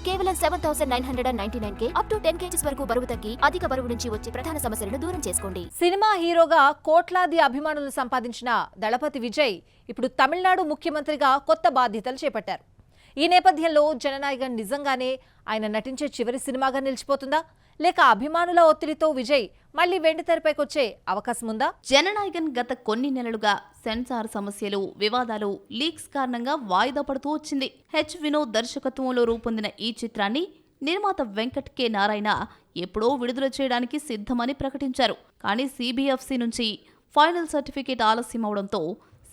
కేవలం 7,999K up to 10 kgs వరకు బరువు తగ్గి అధిక బరువు నుంచి వచ్చే ప్రధాన సమస్యలను దూరం చేసుకోండి. సినిమా హీరోగా కోట్లాది అభిమానులు సంపాదించిన దళపతి విజయ్ ఇప్పుడు తమిళనాడు ముఖ్యమంత్రిగా కొత్త బాధ్యతలు చేపట్టారు. ఈ నేపథ్యంలో జననాయకన్ నిజంగానే ఆయన నటించే చివరి సినిమాగా నిలిచిపోతుందా, లేక అభిమానుల ఒత్తిడితో విజయ్ మళ్లీ వెండితెరపైకొచ్చే అవకాశం ఉందా? జననాయకన్ గత కొన్ని నెలలుగా సెన్సార్ సమస్యలు, వివాదాలు, లీక్స్ కారణంగా వాయిదా పడుతూ వచ్చింది. వినోద్ దర్శకత్వంలో రూపొందిన ఈ చిత్రాన్ని నిర్మాత వెంకట్ కె నారాయణ ఎప్పుడో విడుదల చేయడానికి సిద్ధమని ప్రకటించారు. కానీ సిబిఎఫ్సి నుంచి ఫైనల్ సర్టిఫికేట్ ఆలస్యం అవడంతో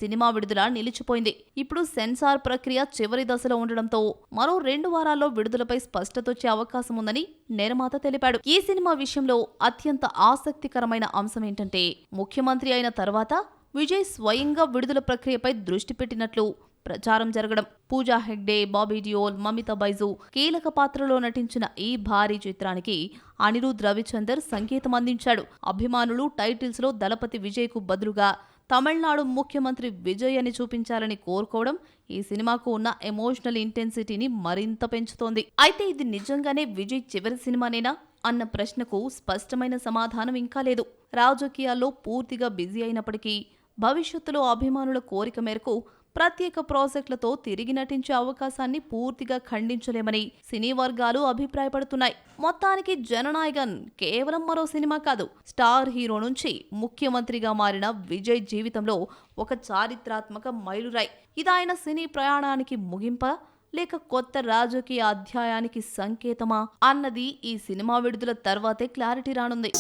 సినిమా విడుదల నిలిచిపోయింది. ఇప్పుడు సెన్సార్ ప్రక్రియ చివరి దశలో ఉండడంతో మరో 2 వారాల్లో విడుదలపై స్పష్టత వచ్చే అవకాశం ఉందని నిర్మాత తెలిపాడు. ఈ సినిమా విషయంలో అత్యంత ఆసక్తికరమైన అంశం ఏంటంటే, ముఖ్యమంత్రి అయిన తర్వాత విజయ్ స్వయంగా విడుదల ప్రక్రియపై దృష్టి పెట్టినట్లు ప్రచారం జరగడం. పూజా హెగ్డే, బాబీ డియోల్, మమితా బైజు కీలక పాత్రలో నటించిన ఈ భారీ చిత్రానికి అనిరుద్ రవిచందర్ సంగీతం అందించాడు. అభిమానులు టైటిల్స్ లో దళపతి విజయ్ కు బదులుగా తమిళనాడు ముఖ్యమంత్రి విజయ్ అని చూపించాలని కోరుకోవడం ఈ సినిమాకు ఉన్న ఎమోషనల్ ఇంటెన్సిటీని మరింత పెంచుతోంది. అయితే ఇది నిజంగానే విజయ్ చివరి సినిమానేనా అన్న ప్రశ్నకు స్పష్టమైన సమాధానం ఇంకా లేదు. రాజకీయాల్లో పూర్తిగా బిజీ అయినప్పటికీ భవిష్యత్తులో అభిమానుల కోరిక మేరకు ప్రత్యేక ప్రాజెక్టులతో తిరిగి నటించే అవకాశాన్ని పూర్తిగా ఖండించలేమని సినీ వర్గాలు అభిప్రాయపడుతున్నాయి. మొత్తానికి జననాయకన్ కేవలం మరో సినిమా కాదు, స్టార్ హీరో నుంచి ముఖ్యమంత్రిగా మారిన విజయ్ జీవితంలో ఒక చారిత్రాత్మక మైలురాయి. ఇది ఆయన సినీ ప్రయాణానికి ముగింప, లేక కొత్త రాజకీయ అధ్యాయానికి సంకేతమా అన్నది ఈ సినిమా విడుదల తర్వాతే క్లారిటీ రానుంది.